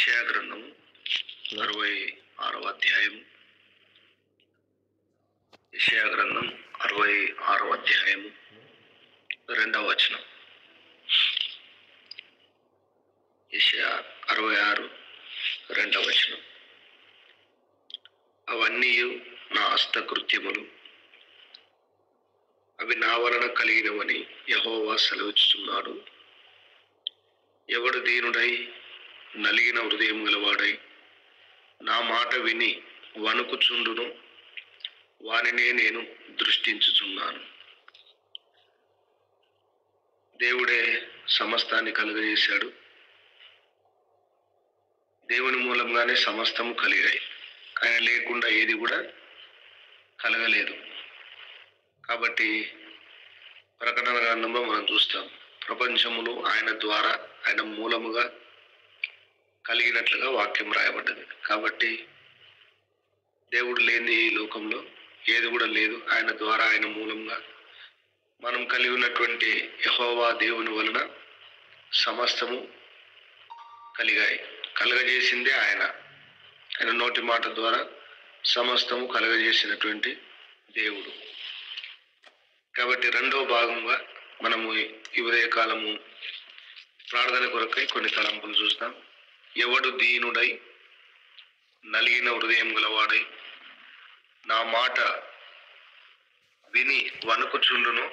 యెషయా గ్రంథము 66వ అధ్యాయము. యెషయా గ్రంథం 66వ అధ్యాయము 2వ వచనం. యెషయా 66 2వ వచనం. అవన్నీ నా హస్తకృత్యములు, అవి నా వలన కలిగినవని యెహోవా సెలవిస్తున్నాడు. ఎవడు దీనుడై నలిగిన హృదయం గలవాడై నా మాట విని వణుకుచుండును, వానినే నేను దృష్టించుచున్నాను. దేవుడే సమస్తాన్ని కలుగజేశాడు. దేవుని మూలంగానే సమస్తము కలిగాయి. ఆయన లేకుండా ఏది కూడా కలగలేదు. కాబట్టి ప్రకటన గ్రంథంలో మనం చూస్తాం, ప్రపంచములు ఆయన ద్వారా, ఆయన మూలముగా కలిగినట్లుగా వాక్యం రాయబడ్డది. కాబట్టి దేవుడు లేని ఈ లోకంలో ఏది కూడా లేదు. ఆయన ద్వారా, ఆయన మూలంగా మనం కలిగి ఉన్నటువంటి యెహోవా దేవుని వలన సమస్తము కలిగాయి. కలగజేసిందే ఆయన. ఆయన నోటి మాట ద్వారా సమస్తము కలగజేసినటువంటి దేవుడు. కాబట్టి రెండవ భాగంగా మనము ఈ ఉదయకాలము ప్రార్థన కొరకై కొన్ని తలంపులు చూస్తాం. ఎవడు దీనుడై నలిగిన హృదయం గలవాడై నా మాట విని వణుకుచుండును,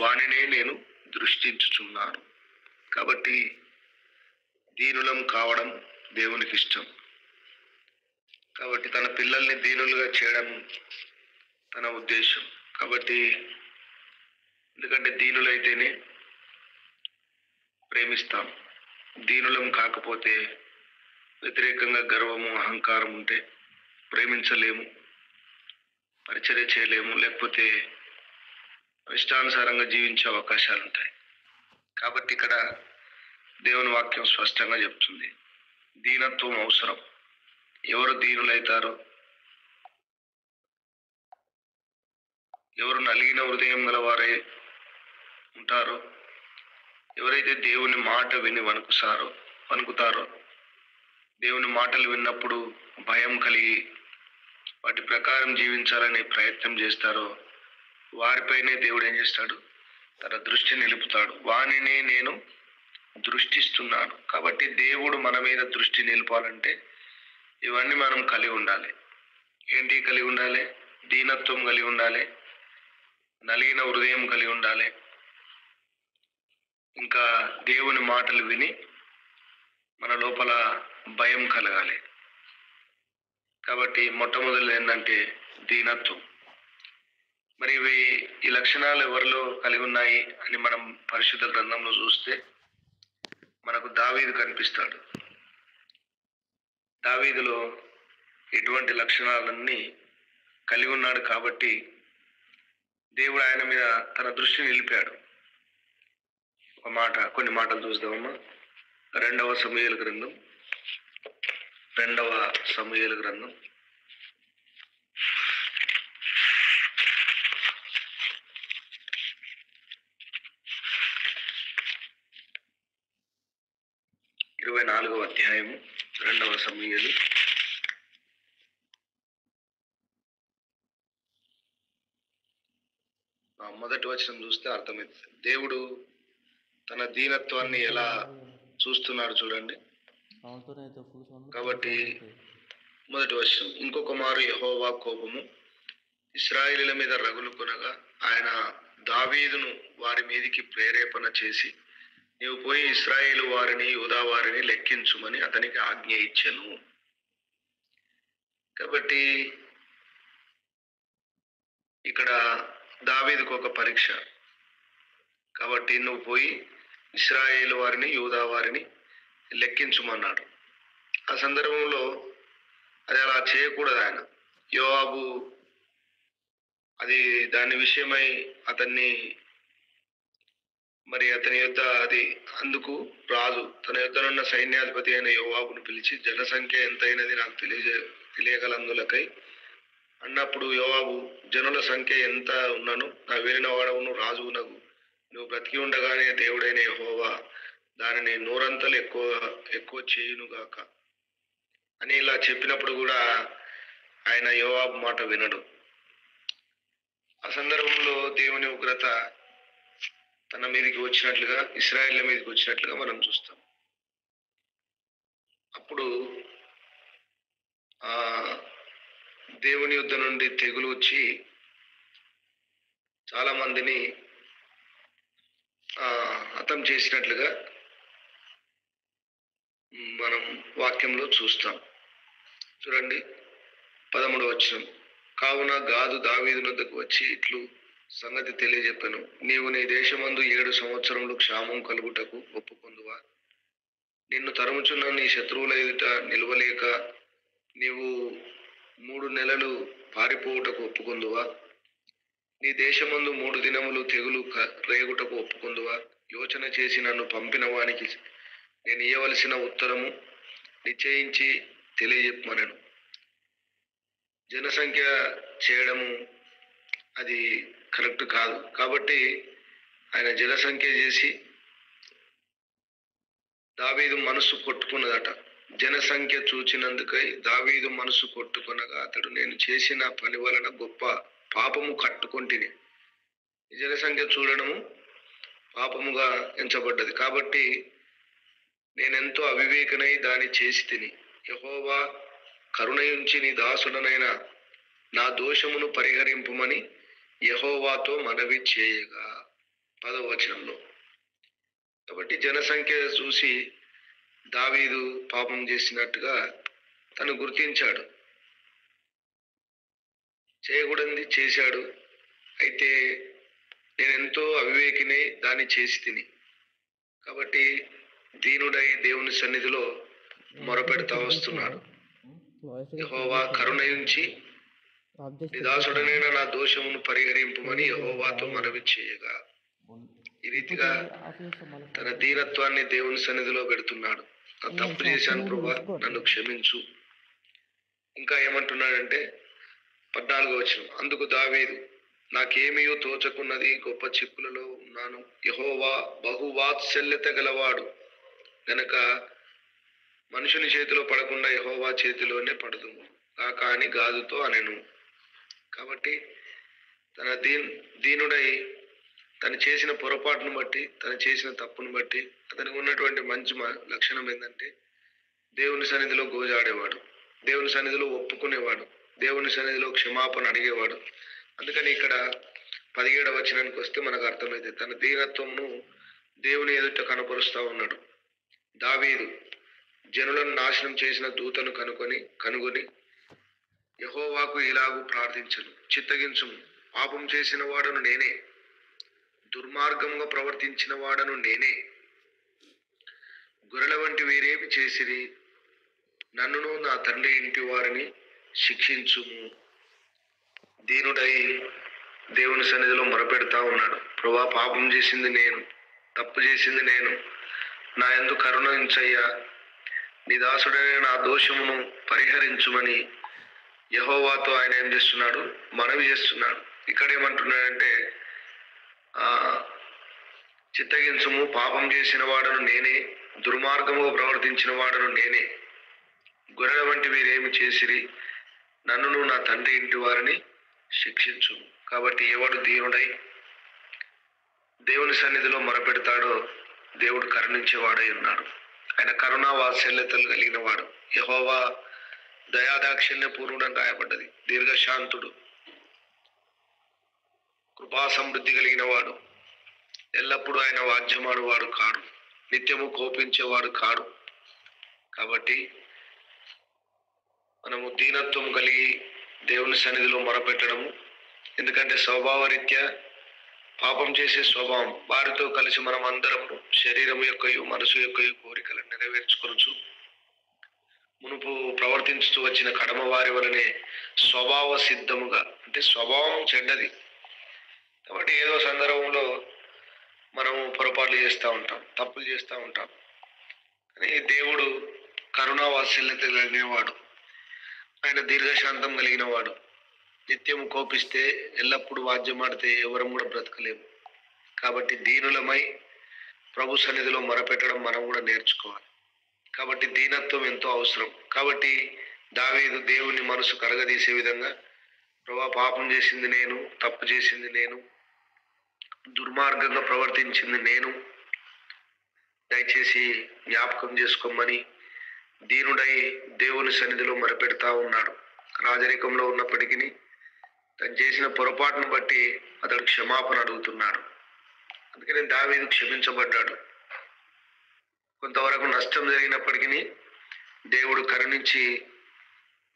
వానినే నేను దృష్టించుచున్నాను. కాబట్టి దీనులం కావడం దేవునికి ఇష్టం. కాబట్టి తన పిల్లల్ని దీనులుగా చేయడం తన ఉద్దేశం. కాబట్టి ఎందుకంటే దీనులైతేనే ప్రేమిస్తాం. దీనులం కాకపోతే, వ్యతిరేకంగా గర్వము, అహంకారం ఉంటే ప్రేమించలేము, పరిచర్య చేయలేము, లేకపోతే ఇష్టానుసారంగా జీవించే అవకాశాలు ఉంటాయి. కాబట్టి ఇక్కడ దేవుని వాక్యం స్పష్టంగా చెప్తుంది, దీనత్వం అవసరం. ఎవరు దీనులైతారో, ఎవరు నలిగిన హృదయం గలవారే ఉంటారో, ఎవరైతే దేవుని మాట విని వణుకుతారో, దేవుని మాటలు విన్నప్పుడు భయం కలిగి వాటి ప్రకారం జీవించాలని ప్రయత్నం చేస్తారో, వారిపైనే దేవుడు ఏం చేస్తాడు? తన దృష్టి నిలుపుతాడు. వానినే నేను దృష్టిస్తున్నాను. కాబట్టి దేవుడు మన మీద దృష్టి నిలపాలంటే ఇవన్నీ మనం కలిగి ఉండాలి. ఏంటి కలిగి ఉండాలి? దీనత్వం కలిగి ఉండాలి, నలిగిన హృదయం కలిగి ఉండాలి, ఇంకా దేవుని మాటలు విని మన లోపల భయం కలగాలి. కాబట్టి మొట్టమొదటి ఏంటంటే దీనత్వం. మరి ఈ లక్షణాలు ఎవరిలో కలిగి ఉన్నాయి అని మనం పరిశుద్ధ గ్రంథంలో చూస్తే మనకు దావీదు కనిపిస్తాడు. దావీదులో ఎటువంటి లక్షణాలన్నీ కలిగి ఉన్నాడు. కాబట్టి దేవుడు ఆయన మీద తన దృష్టిని నిలిపాడు. కొన్ని మాటలు చూద్దామమ్మా. 2వ సమూయేలు గ్రంథం 24వ అధ్యాయము 2వ సమూయేలు. మొదటి వచనం చూస్తే అర్థమవుతుంది. దేవుడు తన దీనత్వాన్ని ఎలా చూస్తున్నాడు చూడండి. కాబట్టి మొదటి వచనం, ఇంకొక మారు యెహోవా కోపము ఇశ్రాయేలీయుల మీద రగులుకొనగా ఆయన దావీదును వారి మీదికి ప్రేరేపణ చేసి, నీవు పోయి ఇశ్రాయేలు వారిని, యూదా వారిని లెక్కించుమని అతనికి ఆజ్ఞ ఇచ్చెను. కాబట్టి ఇక్కడ దావీదుకు ఒక పరీక్ష. కాబట్టి నువ్వు పోయి ఇశ్రాయేలు వారిని, యూదా వారిని లెక్కించుమన్నాడు. ఆ సందర్భంలో అది అలా చేయకూడదు. ఆయన యోవాబు దాని విషయమై అతని యొద్ద అందుకు రాజు తన యొద్దనున్న సైన్యాధిపతి అయిన యోవాబును పిలిచి, జనసంఖ్య ఎంతైనది నాకు తెలియగలందులకై అన్నప్పుడు యోవాబు, జనుల సంఖ్య ఎంత ఉన్నను నా వేలిన వాడవును రాజువునగు నువ్వు బ్రతికి ఉండగానే దేవుడైన యెహోవా దానిని 100 ఎక్కువ చేయునుగాక అని ఇలా చెప్పినప్పుడు కూడా ఆయన యోవాబు మాట వినడు. ఆ సందర్భంలో దేవుని ఉగ్రత తన మీదకి వచ్చినట్లుగా, ఇశ్రాయేళ్ల మీదకి వచ్చినట్లుగా మనం చూస్తాం. అప్పుడు ఆ దేవుని యుద్ధ నుండి తెగులు వచ్చి చాలా మందిని హతం చేసినట్లుగా మనం వాక్యంలో చూస్తాం. చూడండి 13వ వచనం. కావున గాదు దావీదు వద్దకు వచ్చి ఇట్లు సంగతి తెలియజెప్పాను. నీవు నీ దేశమందు 7 సంవత్సరములు క్షామం కలుగుటకు ఒప్పుకొందువా? నిన్ను తరుముచున్న నీ శత్రువుల ఎదుట నిలవలేక నీవు 3 నెలలు పారిపోవుటకు ఒప్పుకొందువా? నీ దేశమందు 3 దినములు తెగులు రేగుటకు ఒప్పుకొందువా? యోచన చేసి నన్ను పంపిన వానికి నేను ఇయ్యవలసిన ఉత్తరము నిశ్చయించి తెలియజెప్పమనెను. జనసంఖ్య చేయడము అది కరెక్ట్ కాదు. కాబట్టి ఆయన జనసంఖ్య చేసి దావీదు మనసు కొట్టుకున్నదట. జనసంఖ్య చూచినందుకై దావీదు మనసు కొట్టుకొనగా అతడు నేను చేసిన పని వలన గొప్ప పాపము కట్టుకొంటిని. జనసంఖ్య చూడడము పాపముగా ఎంచబడ్డది. కాబట్టి నేనెంతో అవివేకనై దాన్ని చేసి తిని. యెహోవా కరుణయుంచి నీ దాసుడనైన నా దోషమును పరిహరింపుమని యెహోవాతో మనవి చేయగా 10వ వచనంలో. కాబట్టి జనసంఖ్య చూసి దావీదు పాపం చేసినట్టుగా తను గుర్తించాడు. చేయకూడనిది చేశాడు. అయితే నేనెంతో అవివేకినై దాన్ని చేసి తిని. కాబట్టి దీనుడై దేవుని సన్నిధిలో మొరపెడతా వస్తున్నాడు. యెహోవా కరుణయుంచి నీ దాసుడనైన నా దోషమును పరిహరింపుమని యెహోవాతో మనవి చేయగా, ఈ రీతిగా తన దీనత్వాన్ని దేవుని సన్నిధిలో పెడుతున్నాడు. తప్పు చేశాను ప్రభువా, నన్ను క్షమించు. ఇంకా ఏమంటున్నాడంటే 14వ వచనం. అందుకు దావీదు, నాకేమీయో తోచకున్నది, గొప్ప చిక్కులలో ఉన్నాను. యెహోవా బహువాత్సల్యత గలవాడు గనక మనుషుని చేతిలో పడకుండా యెహోవా చేతిలోనే పడదుము కాక అని గాదుతో అనెను. కాబట్టి తన దీనుడై తను చేసిన పొరపాటును బట్టి, తను చేసిన తప్పును బట్టి అతనికి ఉన్నటువంటి మంచి లక్షణం ఏంటంటే దేవుని సన్నిధిలో గోజాడేవాడు, దేవుని సన్నిధిలో ఒప్పుకునేవాడు, దేవుని సన్నిధిలో క్షమాపణ అడిగేవాడు. అందుకని ఇక్కడ 17వ వచనానికి వస్తే మనకు అర్థమైతే తన దీనత్వమును దేవుని ఎదుట కనపరుస్తా ఉన్నాడు. దావీదు జనులను నాశనం చేసిన దూతను కనుగొని యెహోవాకు ఇలాగూ ప్రార్థించను. చిత్తగించుము, పాపం చేసిన వాడను నేనే, దుర్మార్గముగా ప్రవర్తించిన వాడను నేనే. గొర్రెల వంటి వీరేమి చేసిరి, నన్నును నా తండ్రి ఇంటి వారిని శిక్షించుము. దీనుడై దేవుని సన్నిధిలో మొరపెడతా ఉన్నాడు. ప్రభువా, పాపం చేసింది నేను, తప్పు చేసింది నేను, నా యందు కరుణించయ్యా, నీ దాసుడైన నా దోషమును పరిహరించుమని యెహోవాతో ఆయన ఏం చేస్తున్నాడు, మనవి చేస్తున్నాడు. ఇక్కడ ఏమంటున్నాడంటే చిత్తగించుము, పాపం చేసిన వాడను నేనే, దుర్మార్గముగా ప్రవర్తించిన వాడను నేనే. గొర్రెల వంటి వీరేమి చేసిరి, నన్నును నా తండ్రి ఇంటి వారిని శిక్షించు. కాబట్టి ఎవడు దీనుడై దేవుని సన్నిధిలో మొరపెడతాడో దేవుడు కరుణించేవాడై ఉన్నాడు. ఆయన కరుణా వాత్సల్యతలు కలిగిన వాడు. యెహోవా దయాదాక్షిణ్య పూర్ణుడని రాయబడ్డది. దీర్ఘశాంతుడు, కృపా సమృద్ధి కలిగిన వాడు, ఎల్లప్పుడూ ఆయన వాద్యమాడువాడు కాడు, నిత్యము కోపించేవాడు కాడు. కాబట్టి మనము దీనత్వం కలిగి దేవుని సన్నిధిలో మొరపెట్టడము, ఎందుకంటే స్వభావరీత్యా పాపం చేసే స్వభావం, వారితో కలిసి మనం అందరం శరీరం యొక్కయు మనసు యొక్కయు కోరికలను నెరవేర్చుకొనొచ్చు మునుపు ప్రవర్తించుతూ వచ్చిన కడమ వారి వలనే స్వభావ సిద్ధముగా, అంటే స్వభావం చెడ్డది. కాబట్టి ఏదో సందర్భంలో మనము పొరపాట్లు చేస్తూ ఉంటాం, తప్పులు చేస్తూ ఉంటాం. కానీ దేవుడు కరుణా వాత్సల్యత కలిగినవాడు, ఆయన దీర్ఘశాంతం కలిగిన వాడు. నిత్యము కోపిస్తే, ఎల్లప్పుడూ వాద్యమాడితే ఎవరం కూడా బ్రతకలేము. కాబట్టి దీనులమై ప్రభు సన్నిధిలో మొరపెట్టడం మనం కూడా నేర్చుకోవాలి. కాబట్టి దీనత్వం ఎంతో అవసరం. కాబట్టి దావీదు దేవుని మనసు కరగదీసే విధంగా, ప్రభా పాపం చేసింది నేను, తప్పు చేసింది నేను, దుర్మార్గంగా ప్రవర్తించింది నేను, దయచేసి జ్ఞాపకం చేసుకోమని దీనుడై దేవుని సన్నిధిలో మొరపెడతా ఉన్నాడు. రాజరికంలో ఉన్నప్పటికీ తను చేసిన పొరపాటును బట్టి అతడు క్షమాపణ అడుగుతున్నాడు. అందుకని దావీదు క్షమించబడ్డాడు. కొంతవరకు నష్టం జరిగినప్పటికీ దేవుడు కరుణించి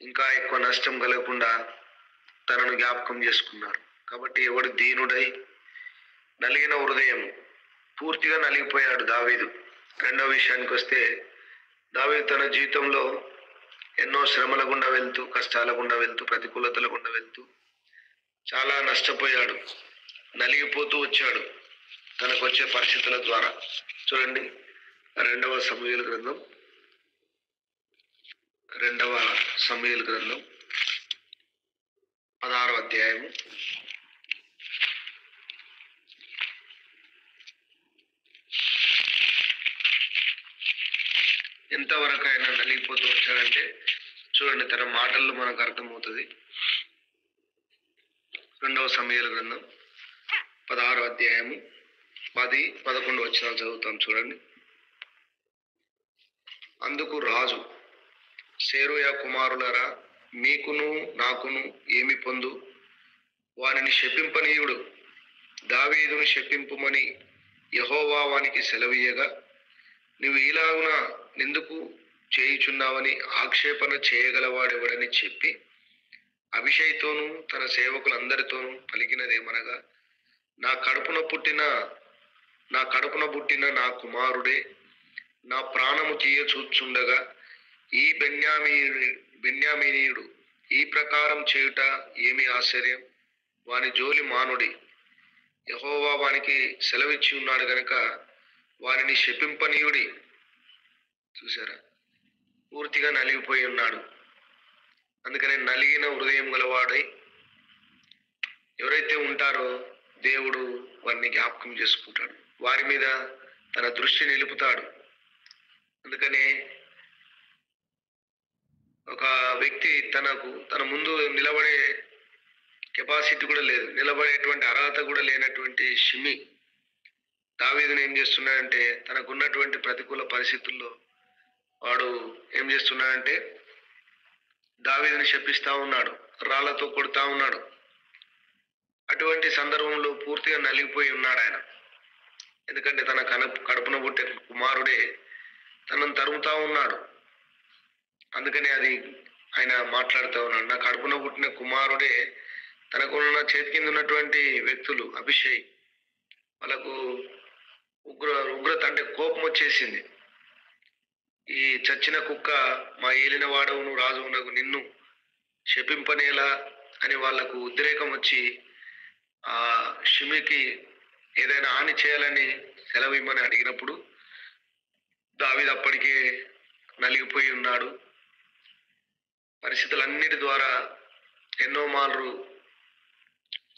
ఇంకా ఎక్కువ నష్టం కలగకుండా తనను జ్ఞాపకం చేసుకున్నాడు. కాబట్టి ఎవడు దీనుడై నలిగిన హృదయం, పూర్తిగా నలిగిపోయాడు దావీదు. రెండవ విషయానికి వస్తే, దావీదు తన జీవితంలో ఎన్నో శ్రమల గుండా వెళ్తూ, కష్టాల గుండా వెళ్తూ, ప్రతికూలతల గుండా వెళ్తూ చాలా నష్టపోయాడు, నలిగిపోతూ వచ్చాడు తనకు వచ్చే పరిస్థితుల ద్వారా. చూడండి, రెండవ సమూయేలు గ్రంథం 16వ అధ్యాయము 16 ఎంతవరకు ఆయన నలిగిపోతూ వచ్చాడంటే చూడండి, తన మాటల్లో మనకు అర్థమవుతుంది. 2వ సమూయేలు గ్రంథం 16వ అధ్యాయము 10-11 వచనాలు చదువుతాం. చూడండి. అందుకు రాజు, సేరూయా కుమారులారా, మీకును నాకును ఏమి పొందు? వానిని శపింపనీయుడు. దావీదును శపింపుమని యెహోవా వానికి సెలవీయగా, నువ్వు ఇలాగున నిందుకు చేయుచున్నావని ఆక్షేపణ చేయగలవాడెవడని చెప్పి అభిషేక్తోనూ తన సేవకులందరితోనూ పలికినదేమనగా, నా కడుపున పుట్టిన నా కుమారుడే నా ప్రాణము తీయ చూచుండగా ఈ బెన్యామీనీయుడు ఈ ప్రకారం చేయుట ఏమి ఆశ్చర్యం? వాని జోలి మానుడి. యెహోవా వానికి సెలవిచ్చి ఉన్నాడు గనుక వానిని శపింపనీయుడి. చూసారా, పూర్తిగా నలిగిపోయి ఉన్నాడు. అందుకనే నలిగిన హృదయం గలవాడై ఎవరైతే ఉంటారో దేవుడు వారిని జ్ఞాపకం చేసుకుంటాడు, వారి మీద తన దృష్టి నిలుపుతాడు. అందుకనే ఒక వ్యక్తి తన ముందు నిలబడే కెపాసిటీ కూడా లేదు, నిలబడేటువంటి అర్హత కూడా లేనటువంటి షిమి దావీదును ఏం చేస్తున్నాడంటే, తనకున్నటువంటి ప్రతికూల పరిస్థితుల్లో వాడు ఏం చేస్తున్నాడంటే దావీదుని శపిస్తా ఉన్నాడు, రాళ్లతో కొడుతా ఉన్నాడు. అటువంటి సందర్భంలో పూర్తిగా నలిగిపోయి ఉన్నాడు ఆయన. ఎందుకంటే తన కడుపున పుట్టే కుమారుడే తనను తరుముతా ఉన్నాడు. అందుకని అది ఆయన మాట్లాడుతూ ఉన్నాడు, నా కడుపున పుట్టిన కుమారుడే. తనకున్న చేతి కింద ఉన్నటువంటి వ్యక్తులు అభిషేక్, వాళ్ళకు ఉగ్రత అంటే కోపం వచ్చేసింది. ఈ చచ్చిన కుక్క మా ఏలిన వాడవును రాజువునకు నిన్ను శపింపనేలా అని వాళ్లకు ఉద్రేకం వచ్చి ఆ షిమికి ఏదైనా హాని చేయాలని సెలవు ఇమ్మని అడిగినప్పుడు దావీదు అప్పటికే నలిగిపోయి ఉన్నాడు. పరిస్థితులన్నిటి ద్వారా ఎన్నో మార్లు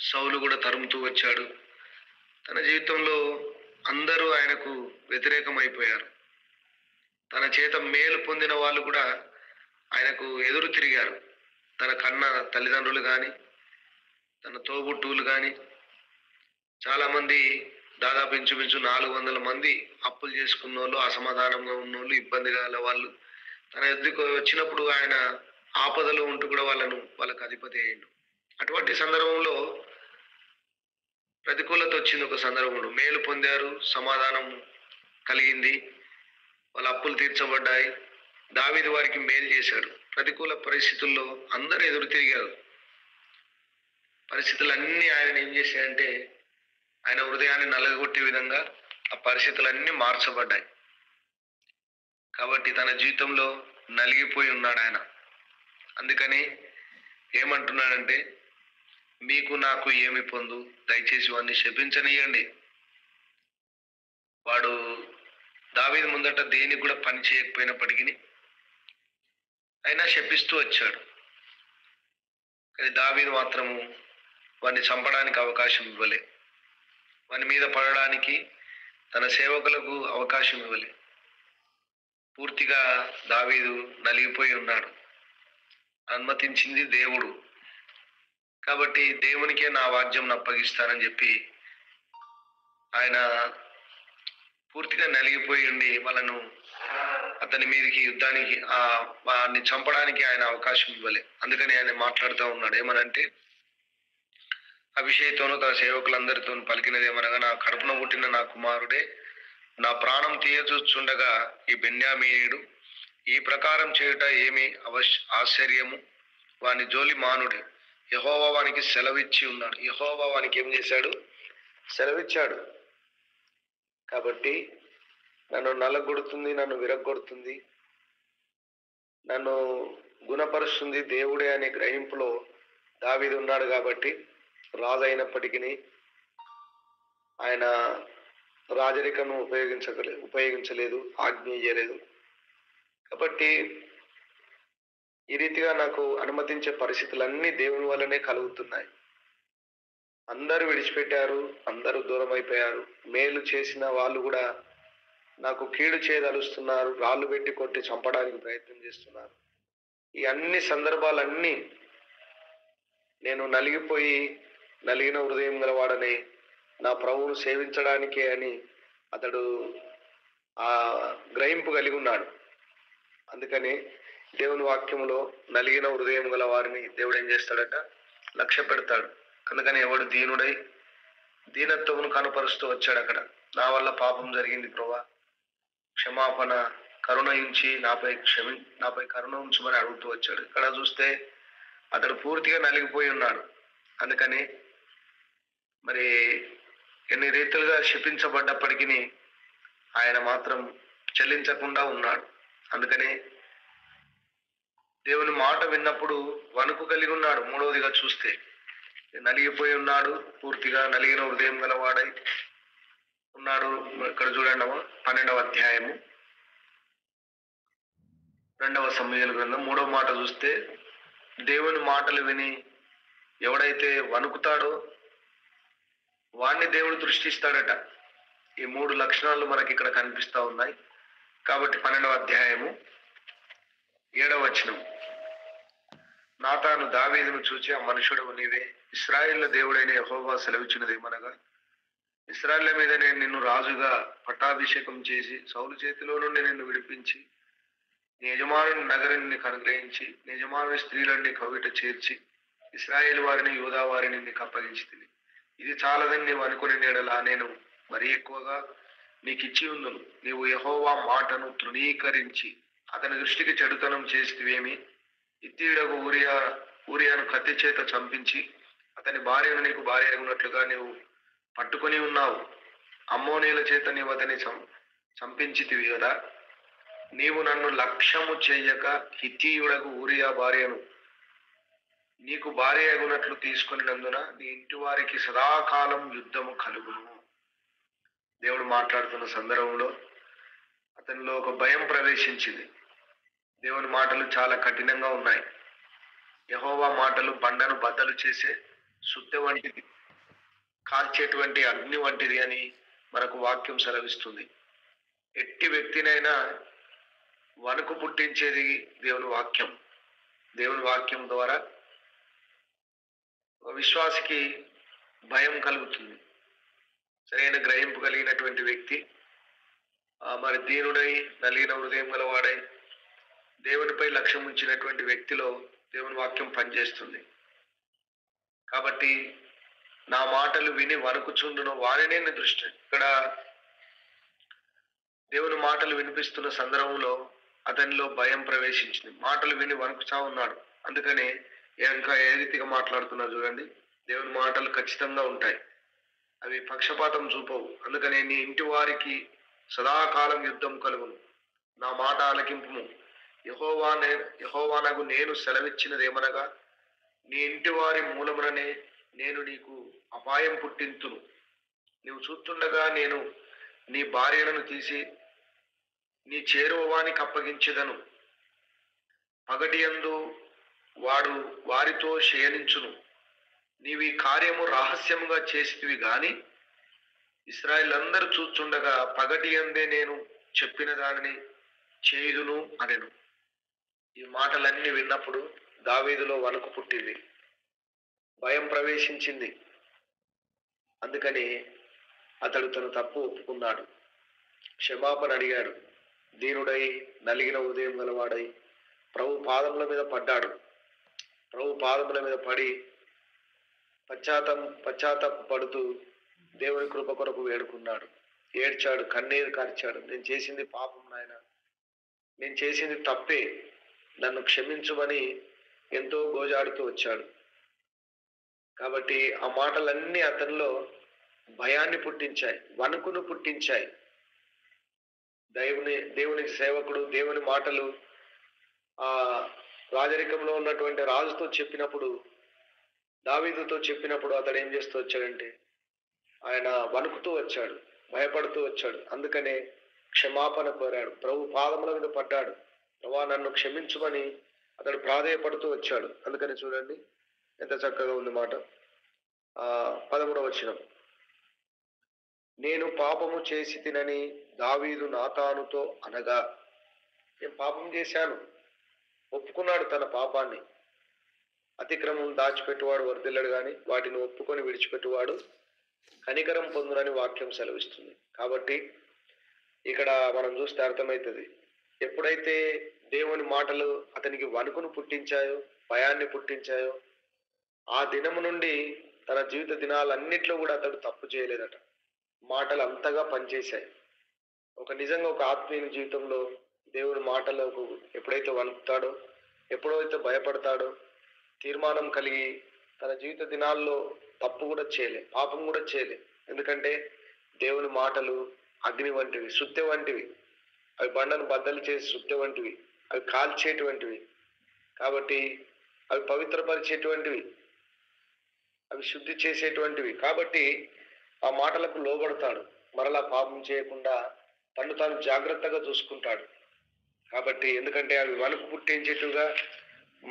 సౌలు కూడా తరుముతూ వచ్చాడు. తన జీవితంలో అందరూ ఆయనకు వ్యతిరేకం అయిపోయారు. తన చేత మేలు పొందిన వాళ్ళు కూడా ఆయనకు ఎదురు తిరిగారు. తన కన్న తల్లిదండ్రులు కానీ, తన తోబుట్టువులు కానీ, చాలామంది, దాదాపు ఇంచుమించు 400 మంది అప్పులు చేసుకున్న వాళ్ళు, అసమాధానంగా ఉన్నోళ్ళు, ఇబ్బంది గల వాళ్ళు తన ఎద్దుకు వచ్చినప్పుడు ఆయన ఆపదలో ఉంటూ కూడా వాళ్ళకు అధిపతి అయ్యిండు. అటువంటి సందర్భంలో ప్రతికూలత వచ్చింది. ఒక సందర్భంలో మేలు పొందారు, సమాధానం కలిగింది, వాళ్ళ అప్పులు తీర్చబడ్డాయి, దావీదు వారికి మేలు చేశాడు. ప్రతికూల పరిస్థితుల్లో అందరూ ఎదురు తిరిగారు. పరిస్థితులన్నీ ఆయన ఏం చేశాయంటే ఆయన హృదయాన్ని నలగొట్టే విధంగా ఆ పరిస్థితులన్నీ మార్చబడ్డాయి. కాబట్టి తన జీవితంలో నలిగిపోయి ఉన్నాడు ఆయన. అందుకని ఏమంటున్నాడంటే, మీకు నాకు ఏమి పొందు? దయచేసి వాడిని శపించనీయండి. వాడు దావీదు ముందట దేనికి కూడా పని చేయకపోయినప్పటికీ అయినా శపిస్తూ వచ్చాడు. కానీ దావీదు మాత్రము వాడిని చంపడానికి అవకాశం ఇవ్వలే, వాని మీద పడడానికి తన సేవకులకు అవకాశం ఇవ్వలే. పూర్తిగా దావీదు నలిగిపోయి ఉన్నాడు. అనుమతించింది దేవుడు. కాబట్టి దేవునికే నా వాద్యం అప్పగిస్తానని చెప్పి ఆయన పూర్తిగా నలిగిపోయి ఉండి వాళ్ళను అతని మీదకి యుద్ధానికి వాడిని చంపడానికి ఆయన అవకాశం ఇవ్వలే. అందుకని ఆయన మాట్లాడుతూ ఉన్నాడు. ఏమనంటే, అభిషేక్తోనూ తన సేవకులందరితో పలికినదేమనగా, నా కడుపున పుట్టిన నా కుమారుడే, నా ప్రాణం తీయచూచుండగా ఈ బెన్యామీయుడు ఈ ప్రకారం చేయుట ఏమి ఆశ్చర్యము, వాని జోలి మానుడు. యెహోవా వానికి సెలవిచ్చి ఉన్నాడు. యెహోవా వానికి ఏం చేశాడు? సెలవిచ్చాడు. కాబట్టి నన్ను నలగొడుతుంది, నన్ను విరగొడుతుంది, నన్ను గుణపరుస్తుంది దేవుడే అనే గ్రహింపులో దావీదు ఉన్నాడు. కాబట్టి రాజు అయినప్పటికీ ఆయన రాజరికను ఉపయోగించలేదు, ఆజ్ఞ చేయలేదు. కాబట్టి ఈ రీతిగా నాకు అనుమతించే పరిస్థితులన్నీ దేవుని వల్లనే కలుగుతున్నాయి. అందరూ విడిచిపెట్టారు, అందరూ దూరం అయిపోయారు. మేలు చేసిన వాళ్ళు కూడా నాకు కీడు చేయదలుస్తున్నారు, రాళ్ళు పెట్టి కొట్టి చంపడానికి ప్రయత్నం చేస్తున్నారు. ఈ అన్ని సందర్భాలన్నీ నేను నలిగిన హృదయం గలవాడని, నా ప్రభువును సేవించడానికే అని అతడు ఆ గ్రహింపు కలిగి ఉన్నాడు. అందుకని దేవుని వాక్యంలో నలిగిన హృదయం గల వారిని దేవుడు ఏం చేస్తాడట? లక్ష్య పెడతాడు. అందుకని ఎవడు దీనత్వమును కనుపరుస్తూ వచ్చాడు. అక్కడ నా వల్ల పాపం జరిగింది ప్రభువా, క్షమాపణ కరుణించి నాపై కరుణ ఉంచమని అడుగుతూ వచ్చాడు. ఇక్కడ చూస్తే అతడు పూర్తిగా నలిగిపోయి ఉన్నాడు. అందుకని మరి ఎన్ని రీతులుగా శపించబడ్డప్పటికీ ఆయన మాత్రం చెల్లించకుండా ఉన్నాడు. అందుకని దేవుని మాట విన్నప్పుడు వణుకు కలిగి ఉన్నాడు. మూడవదిగా చూస్తే నలిగిపోయి ఉన్నాడు, పూర్తిగా నలిగిన హృదయం గలవాడై ఉన్నాడు. ఇక్కడ చూడండి 12వ అధ్యాయము 2వ సమూయేలు గ్రంథం 3వ మాట చూస్తే, దేవుని మాటలు విని ఎవడైతే వణుకుతాడో వాణ్ణి దేవుడు దృష్టిస్తాడట. ఈ 3 లక్షణాలు మనకి ఇక్కడ కనిపిస్తా ఉన్నాయి. కాబట్టి 12వ అధ్యాయము 7వ వచనం, నాతాను దావీదును చూచి, ఆ మనుషుడవు నీవే, ఇశ్రాయేలు దేవుడైన యెహోవా సెలవిచ్చినదేమనగా, ఇశ్రాయేలు మీద నేను నిన్ను రాజుగా పట్టాభిషేకం చేసి సౌలు చేతిలో నుండి నిన్ను విడిపించి నీ యజమానుని నగరిని నీకు అనుగ్రహించి నీ యజమానుని స్త్రీలన్నీ కవిట చేర్చి ఇశ్రాయేలు వారిని యూదా వారిని నీకు అప్పగించి ఇది చాలదని నీవు అనుకుని నేడలా నేను మరీ ఎక్కువగా నీకు ఇచ్చి ఉందును. నీవు యెహోవా మాటను తృణీకరించి అతని దృష్టికి చెడుతనం చేసివేమి, ఇత్తీయుడకు ఊరియాను కత్తి చేత చంపించి అతని భార్యను నీకు భార్య అయినట్లుగా నీవు పట్టుకొని ఉన్నావు. అమ్మోనీల చేత నీవు అతని చంపించితివి కదా. నీవు నన్ను లక్ష్యము చేయక హిత్తీయుడకు ఊరియా భార్యను నీకు భార్య అగునట్లు తీసుకొనినందున నీ ఇంటి వారికి సదాకాలం యుద్ధము కలుగును. దేవుడు మాట్లాడుతున్న సందర్భంలో అతనిలో ఒక భయం ప్రవేశించింది. దేవుని మాటలు చాలా కఠినంగా ఉన్నాయి. యెహోవా మాటలు బండను బద్దలు చేసే సుత్తె వంటిది, కాల్చేటువంటి అగ్ని వంటిది అని మనకు వాక్యం సెలవిస్తుంది. ఎట్టి వ్యక్తినైనా వణుకు పుట్టించేది దేవుని వాక్యం. దేవుని వాక్యం ద్వారా విశ్వాసికి భయం కలుగుతుంది. సరైన గ్రహింపు కలిగినటువంటి వ్యక్తి మరి దీనుడై నలిగిన హృదయం గలవాడై దేవునిపై లక్ష్యం ఉంచినటువంటి వ్యక్తిలో దేవుని వాక్యం పనిచేస్తుంది. కాబట్టి నా మాటలు విని వణుకుచుండును వారినే దృష్టి. ఇక్కడ దేవుని మాటలు వినిపిస్తున్న సందర్భంలో అతనిలో భయం ప్రవేశించింది. మాటలు విని వణుకుతా ఉన్నాడు. అందుకనే ఇంకా ఏ రీతిగా మాట్లాడుతున్నారు చూడండి. దేవుని మాటలు ఖచ్చితంగా ఉంటాయి, అవి పక్షపాతం చూపవు. అందుకనే నీ ఇంటి వారికి సదాకాలం యుద్ధం కలుగును. నా మాట ఆలకింపుము. యెహోవానగు నేను సెలవిచ్చినదేమనగా, నీ ఇంటి వారి మూలముననే నేను నీకు అపాయం పుట్టింతును. నీవు చూస్తుండగా నేను నీ భార్యలను తీసి నీ చేరువవానికి అప్పగించెదను. పగటియందు వాడు వారితో శయనించును. నీవు ఈ కార్యము రహస్యముగా చేసితివి గాని ఇశ్రాయేలు అందరూ చూస్తుండగా పగటి అందే నేను చెప్పిన దానిని చేయుదును అనెను. ఈ మాటలన్నీ విన్నప్పుడు దావీదులో వణుకు పుట్టింది, భయం ప్రవేశించింది. అందుకని అతడు తన తప్పు ఒప్పుకున్నాడు, క్షమాపణ అడిగాడు. దీనుడై నలిగిన హృదయం గలవాడై ప్రభు పాదముల మీద పడ్డాడు. ప్రభు పాదముల మీద పడి పశ్చాత్తాపడుతూ దేవుని కృప కొరకు వేడుకున్నాడు, ఏడ్చాడు, కన్నీరు కార్చాడు. నేను చేసింది పాపం నాయన, నేను చేసింది తప్పే, నన్ను క్షమించుమని ఎంతో గోజాడుతూ వచ్చాడు. కాబట్టి ఆ మాటలన్నీ అతనిలో భయాన్ని పుట్టించాయి, వణుకును పుట్టించాయి. దేవుని సేవకుడు దేవుని మాటలు ఆ రాజరికంలో ఉన్నటువంటి రాజుతో చెప్పినప్పుడు, దావీదుతో చెప్పినప్పుడు అతడు ఏం చేస్తూ వచ్చాడంటే ఆయన వణుకుతూ వచ్చాడు, భయపడుతూ వచ్చాడు. అందుకనే క్షమాపణ కోరాడు, ప్రభు పాదముల మీద పడ్డాడు, ప్రభా నన్ను క్షమించుమని అతడు ప్రాధేయపడుతూ వచ్చాడు. అందుకని చూడండి ఎంత చక్కగా ఉంది మాట. 13వ వచనం, నేను పాపము చేసి తినని దావీదు నాతానుతో అనగా, నేను పాపం చేశాను, ఒప్పుకున్నాడు తన పాపాన్ని. అతిక్రమం దాచిపెట్టువాడు వర్ధిల్లడు గాని వాటిని ఒప్పుకొని విడిచిపెట్టువాడు కనికరం పొందునని వాక్యం సెలవిస్తుంది. కాబట్టి ఇక్కడ మనం చూస్తే అర్థమవుతుంది, ఎప్పుడైతే దేవుని మాటలు అతనికి వణుకును పుట్టించాయో, భయాన్ని పుట్టించాయో, ఆ దినము నుండి తన జీవిత దినాలన్నిట్లో కూడా అతడు తప్పు చేయలేదట. మాటలు అంతగా పనిచేశాయి. నిజంగా ఒక ఆత్మీయ జీవితంలో దేవుని మాటలకు ఎప్పుడైతే వణుకుతాడో, ఎప్పుడైతే భయపడతాడో, తీర్మానం కలిగి తన జీవిత దినాల్లో తప్పు కూడా చేయలే, పాపం కూడా చేయలే. ఎందుకంటే దేవుని మాటలు అగ్ని వంటివి, సుత్తె వంటివి. అవి బండను బద్దలు చేసి సుత్తె వంటివి, అవి కాల్చేటువంటివి. కాబట్టి అవి పవిత్రపరిచేటువంటివి, అవి శుద్ధి చేసేటువంటివి. కాబట్టి ఆ మాటలకు లోబడతాడు, మరలా పాపం చేయకుండా తను తాను జాగ్రత్తగా చూసుకుంటాడు. కాబట్టి ఎందుకంటే అవి వణుకు పుట్టించేట్టుగా,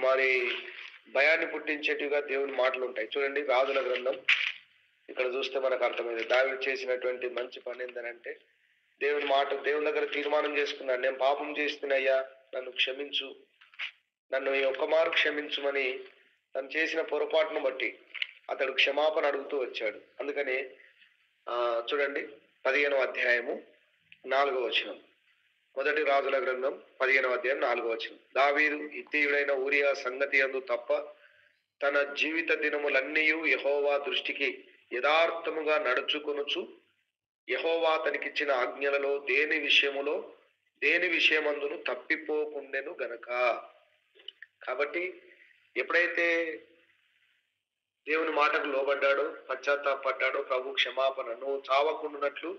మరి భయాన్ని పుట్టించేట్టుగా దేవుని మాటలు ఉంటాయి. చూడండి రాజుల గ్రంథం, ఇక్కడ చూస్తే మనకు అర్థమైంది దావీదు చేసినటువంటి మంచి పని ఏంటంటే దేవుని దగ్గర తీర్మానం చేసుకున్నాడు, నేను పాపం చేస్తున్నాయ్యా, నన్ను క్షమించు, నన్ను ఈ ఒక్క మారు క్షమించుమని తను చేసిన పొరపాటును బట్టి అతడు క్షమాపణ అడుగుతూ వచ్చాడు. అందుకని చూడండి 15వ అధ్యాయము 4వ వచనం, మొదటి రాజుల గ్రంథం 15వ అధ్యాయం 4వ వచనం, దావీదు హిత్తీయుడైన ఊరియా సంగతి యందు తప్ప తన జీవిత దినములన్నీయు యెహోవా దృష్టికి యథార్థముగా నడుచుకొనుచు యెహోవా తనకిచ్చిన ఆజ్ఞలలో దేని విషయమందును తప్పిపోకుండెను గనక. కాబట్టి ఎప్పుడైతే దేవుని మాటకు లోబడ్డాడో, పశ్చాత్తాపడ్డాడో, ప్రభు క్షమాపణ, నువ్వు చావకుండానట్లు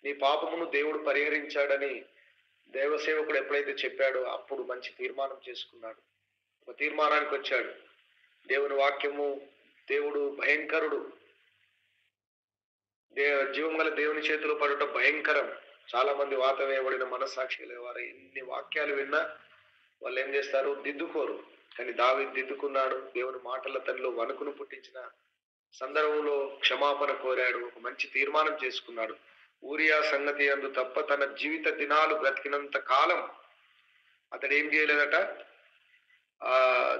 నీ పాపమును దేవుడు పరిహరించాడని దేవసేవకుడు ఎప్పుడైతే చెప్పాడో అప్పుడు మంచి తీర్మానం చేసుకున్నాడు, ఒక తీర్మానానికి వచ్చాడు. దేవుని వాక్యము, దేవుడు భయంకరుడు, జీవం గల దేవుని చేతిలో పడుట భయంకరం. చాలా మంది వాత వేయబడిన మనస్సాక్షి వారు ఎన్ని వాక్యాలు విన్నా వాళ్ళు ఏం చేస్తారు, దిద్దుకోరు. కానీ దావీదు దిద్దుకున్నాడు. దేవుని మాటల తనలో వణుకును పుట్టించిన సందర్భంలో క్షమాపణ కోరాడు, ఒక మంచి తీర్మానం చేసుకున్నాడు. ఊరియా సంగతి యందు తప్ప తన జీవిత దినాలు బ్రతికినంత కాలం అతడు ఏం చేయలేదట,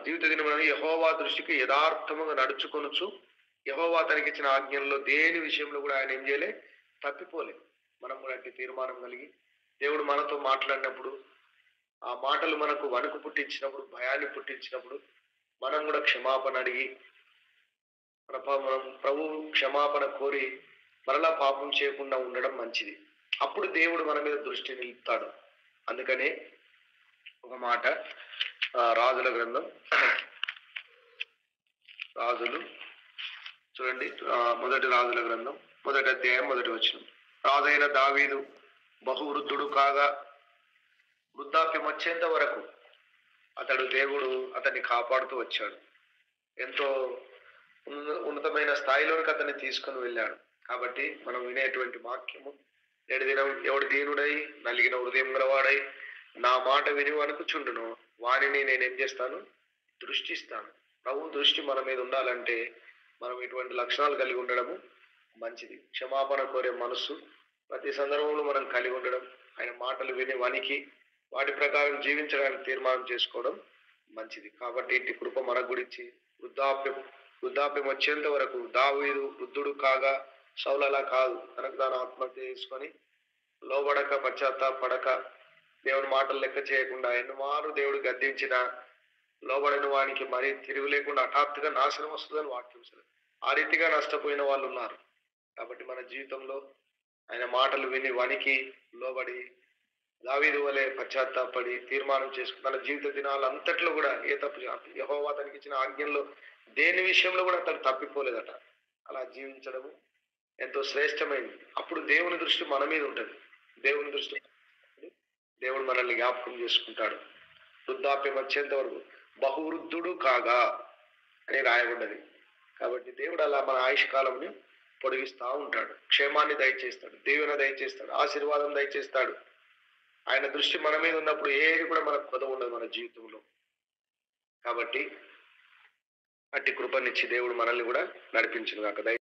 జీవిత దినములను యెహోవా దృష్టికి యథార్థముగా నడుచుకొనుచు యెహోవా తనకిచ్చిన ఆజ్ఞల్లో దేని విషయంలో కూడా ఆయన ఏం చేయలే, తప్పిపోలే. మనం కూడా అట్టి తీర్మానం కలిగి దేవుడు మనతో మాట్లాడినప్పుడు, ఆ మాటలు మనకు వణుకు పుట్టించినప్పుడు, భయాన్ని పుట్టించినప్పుడు మనం కూడా క్షమాపణ అడిగి మనం ప్రభు క్షమాపణ కోరి మరలా పాపం చేయకుండా ఉండడం మంచిది. అప్పుడు దేవుడు మన మీద దృష్టి నిలుపుతాడు. అందుకనే ఒక మాట, రాజుల గ్రంథం, రాజులు చూడండి, మొదటి రాజుల గ్రంథం 1వ అధ్యాయం 1వ వచనం, రాజైన దావీదు బహువృద్ధుడు కాగా వృద్ధాప్యం వచ్చేంత వరకు దేవుడు అతన్ని కాపాడుతూ వచ్చాడు. ఎంతో ఉన్నతమైన స్థాయిలోనికి అతన్ని తీసుకుని వెళ్ళాడు. కాబట్టి మనం వినేటువంటి వాక్యము, నేటి దినం ఎవడు దీనుడై నలిగిన హృదయం గలవాడై నా మాట విని వణుకుచుండును వానిని నేనేం చేస్తాను, దృష్టిస్తాను. ప్రభు దృష్టి మన మీద ఉండాలంటే మనం ఇటువంటి లక్షణాలు కలిగి ఉండడము మంచిది. క్షమాపణ కోరే మనస్సు ప్రతి సందర్భంలో మనం కలిగి ఉండడం, ఆయన మాటలు విని వణికి వాటి ప్రకారం జీవించడానికి తీర్మానం చేసుకోవడం మంచిది. కాబట్టి ఇట్టి కృప మన గురించి వృద్ధాప్యం వచ్చేంత వరకు దావీదు వృద్ధుడు కాగా సౌలు అలా కాదు, తనకు తాను ఆత్మహత్య చేసుకొని లోబడక పశ్చాత్తాపడక దేవుని మాటలు లెక్క చేయకుండా ఎన్నమారు దేవుడు గద్దించిన లోబడిన వానికి మరీ తిరుగు లేకుండా హఠాత్తుగా నాశనం వస్తుందని వాక్యం సరే ఆ రీతిగా నష్టపోయిన వాళ్ళు ఉన్నారు. కాబట్టి మన జీవితంలో ఆయన మాటలు విని వనికి లోబడి దావీదు వలె పశ్చాత్తాపడి తీర్మానం చేసుకుని తన జీవిత దినాలంతట్లో కూడా ఏ తప్పు యెహోవా తనకి ఇచ్చిన ఆజ్ఞల్లో దేని విషయంలో కూడా తను తప్పిపోలేదట. అలా జీవించడము ఎంతో శ్రేష్టమైంది. అప్పుడు దేవుని దృష్టి మన మీద ఉంటుంది. దేవుని దృష్టి దేవుడు మనల్ని జ్ఞాపకం చేసుకుంటాడు. వృద్ధాప్యం వచ్చేంత వరకు బహువృద్ధుడు కాగా అని రాయబడ్డది. కాబట్టి దేవుడు అలా మన ఆయుష్కాలంని పొడిగిస్తూ ఉంటాడు, క్షేమాన్ని దయచేస్తాడు, దీవెన దయచేస్తాడు, ఆశీర్వాదం దయచేస్తాడు. ఆయన దృష్టి మన మీద ఉన్నప్పుడు ఏది కూడా మనకు కొదవ ఉండదు మన జీవితంలో. కాబట్టి అట్టి కృపనిచ్చి దేవుడు మనల్ని కూడా నడిపించును గాక.